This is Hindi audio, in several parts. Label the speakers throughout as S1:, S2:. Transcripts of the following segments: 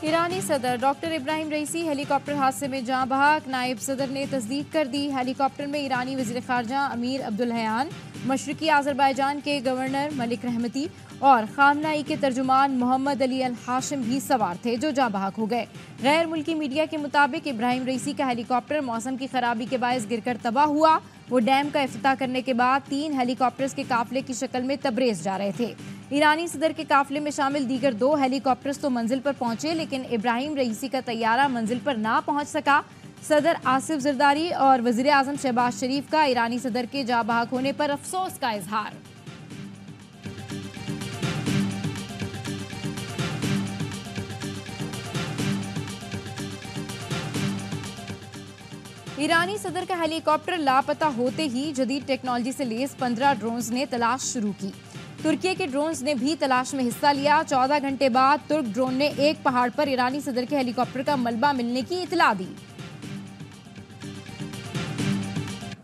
S1: ईरानी सदर डॉक्टर इब्राहिम रईसी हेलीकॉप्टर हादसे में जाँ बहक। नायब सदर ने तस्दीक कर दी। हेलीकॉप्टर में ईरानी वज़ीर ख़ारजा अमीर अब्दुल्हयान, मशरिकी आज़रबाईजान के गवर्नर मलिक रहमती और ख़ामनाई के तर्जुमान मोहम्मद अली अल हाशिम भी सवार थे, जो जाँ बहक हो गए। गैर मुल्की मीडिया के मुताबिक इब्राहिम रईसी का हेलीकॉप्टर मौसम की खराबी के बायस गिरकर तबाह हुआ। वो डैम का इफ्तिताह करने के बाद 3 हेलीकॉप्टर्स के काफिले की शक्ल में तब्रेज़ जा रहे थे। ईरानी सदर के काफिले में शामिल दीगर 2 हेलीकॉप्टर्स तो मंजिल पर पहुंचे, लेकिन इब्राहिम रईसी का तैयारा मंजिल पर ना पहुंच सका। सदर आसिफ जरदारी और वज़ीर आज़म शहबाज शरीफ का ईरानी सदर के जाँ बहक होने पर अफसोस का इजहार। ईरानी सदर का हेलीकॉप्टर लापता होते ही जदीद टेक्नोलॉजी से लैस 15 ड्रोन्स ने तलाश शुरू की। तुर्की के ड्रोन्स ने भी तलाश में हिस्सा लिया। 14 घंटे बाद तुर्क ड्रोन ने एक पहाड़ पर ईरानी सदर के हेलीकॉप्टर का मलबा मिलने की इतला दी।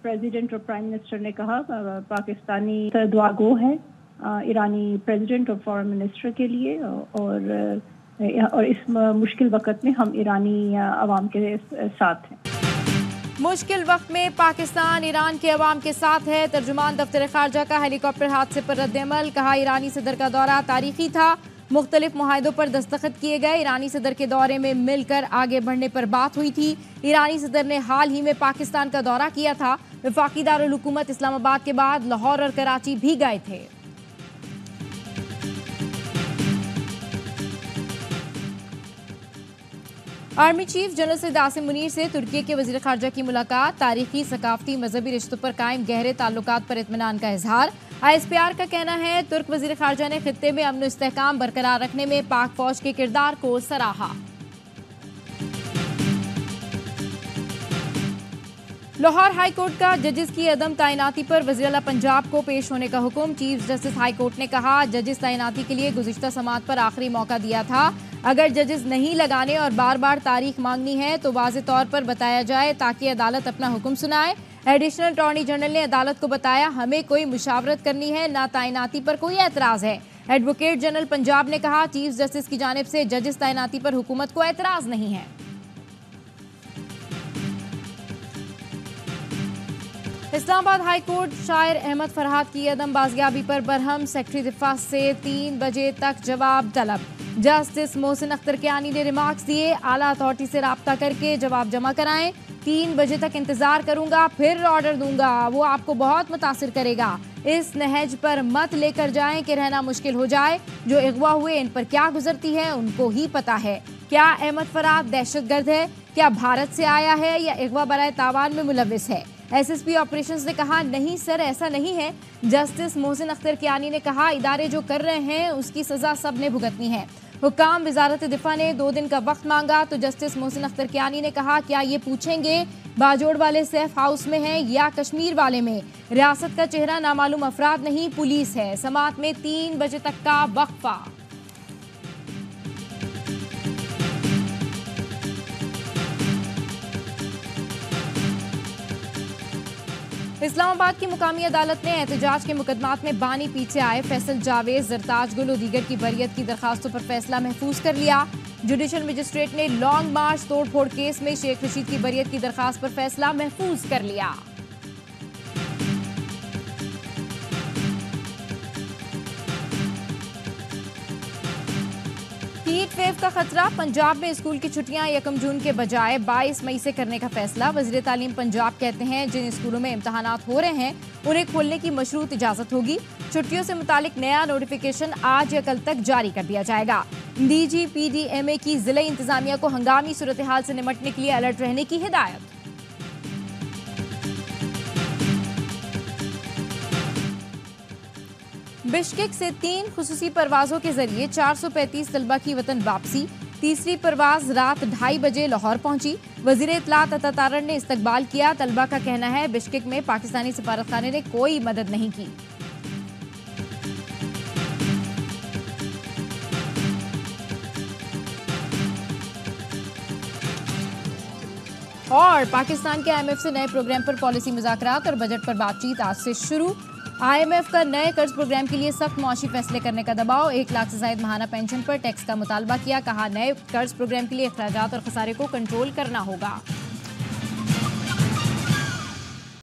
S2: प्रेसिडेंट और प्राइम मिनिस्टर ने कहा पाकिस्तानी दुआ गो है ईरानी प्रेसिडेंट और फॉरेन मिनिस्टर के लिए, और इस मुश्किल वक्त में हम ईरानी अवाम के साथ हैं।
S1: मुश्किल वक्त में पाकिस्तान ईरान के अवाम के साथ है। तर्जुमान दफ्तर खारजा का हेलीकॉप्टर हादसे पर रद्द-ए-अमल। कहा, ईरानी सदर का दौरा तारीखी था। मुख्तलिफ मुआहिदों पर दस्तखत किए गए। ईरानी सदर के दौरे में मिलकर आगे बढ़ने पर बात हुई थी। ईरानी सदर ने हाल ही में पाकिस्तान का दौरा किया था। वफाकी दारुल हुकूमत इस्लामाबाद के बाद लाहौर और कराची भी गए थे। Army chief general Syed Asim Munir से तुर्की के वज़ीर ख़ारजा की मुलाकात। तारीखी, सकाफती, मजहबी रिश्तों पर कायम गहरे ताल्लुकात पर इत्मीनान का इजहार। ISPR का कहना है, तुर्क वज़ीर ख़ारजा ने खित्ते में अमन इस्तेहकाम बरकरार रखने में पाक फौज के किरदार को सराहा। लाहौर हाई कोर्ट का जजेस की अदम तैनाती पर वज़ीर आला पंजाब को पेश होने का हुक्म। चीफ जस्टिस हाई कोर्ट ने कहा, जजेस तैनाती के लिए गुज़िश्ता समाअत पर आखिरी मौका दिया था। अगर जजेस नहीं लगाने और बार बार तारीख मांगनी है तो वाज़े तौर पर बताया जाए ताकि अदालत अपना हुक्म सुनाए। एडिशनल अटॉर्नी जनरल ने अदालत को बताया, हमें कोई मुशावरत करनी है, ना तैनाती पर कोई एतराज़ है। एडवोकेट जनरल पंजाब ने कहा, चीफ जस्टिस की जानिब से जजेस तैनाती पर हुकूमत को एतराज़ नहीं है। इस्लामाबाद हाई कोर्ट शायर अहमद फरहाद की अदम बाजियाबी पर बरहम। सेक्रेटरी दिफा से 3 बजे तक जवाब तलब। जस्टिस मोहसिन अख्तर कियानी ने रिमार्क्स दिए, आला अथॉरिटी से राब्ता करके जवाब जमा कराएं। 3 बजे तक इंतजार करूंगा, फिर ऑर्डर दूंगा, वो आपको बहुत मुतासिर करेगा। इस नहज पर मत लेकर जाएं कि रहना मुश्किल हो जाए। जो अगवा हुए इन पर क्या गुजरती है उनको ही पता है। क्या अहमद फरहाद दहशतगर्द है? क्या भारत से आया है या अगवा बराए तावान में मुलविस है? SSP ऑपरेशंस ने कहा, नहीं सर, ऐसा नहीं है। जस्टिस मोहसिन अख्तर कियानी ने कहा, इदारे जो कर रहे हैं उसकी सजा सब ने भुगतनी है। हुकाम वजारत दिफा ने 2 दिन का वक्त मांगा तो जस्टिस मोहसिन अख्तर कियानी ने कहा, क्या ये पूछेंगे बाजोड़ वाले सेफ हाउस में हैं या कश्मीर वाले में? रियासत का चेहरा नामालूम अफराद नहीं, पुलिस है। समाअत में 3 बजे तक का वक्फा। इस्लामाबाद की मुकामी अदालत ने एहतजाज के मुकदमात में बानी पीछे आए फैसल जावेद, जरताज गुल और दीगर की बरियत की दरखास्तों पर फैसला महफूज कर लिया। जुडिशल मजिस्ट्रेट ने लॉन्ग मार्च तोड़फोड़ केस में शेख रशीद की बरियत की दरखास्त पर फैसला महफूज कर लिया। हीट वेव का खतरा। पंजाब में स्कूल की छुट्टियां 1 जून के बजाय 22 मई से करने का फैसला। वज़ीर तालीम पंजाब कहते हैं, जिन स्कूलों में इम्तहानात हो रहे हैं उन्हें खोलने की मशरूत इजाजत होगी। छुट्टियों से मुतालिक नया नोटिफिकेशन आज या कल तक जारी कर दिया जाएगा। DG PDMA की जिले इंतजामिया को हंगामी सूरत हाल से निपटने के लिए अलर्ट रहने की हिदायत। बिश्केक से 3 खुसूसी परवाजों के जरिए 435 तलबा की वतन वापसी। तीसरी परवाज रात 2:30 बजे लाहौर पहुंची। वजीर इत्तलात अता तारड़ ने इस्तकबाल किया। तलबा का कहना है, बिश्केक में पाकिस्तानी सफारतखाने ने कोई मदद नहीं की। और पाकिस्तान के IMF से नए प्रोग्राम पर पॉलिसी मुज़ाकरात और बजट पर बातचीत आज से शुरू। IMF का नए कर्ज प्रोग्राम के लिए सख्त मौशी फैसले करने का दबाव, 1 लाख से ज्यादा माहाना पेंशन पर टैक्स का मुतालबा किया, कहा नए कर्ज प्रोग्राम के लिए अखराजात और खसारे को कंट्रोल करना होगा।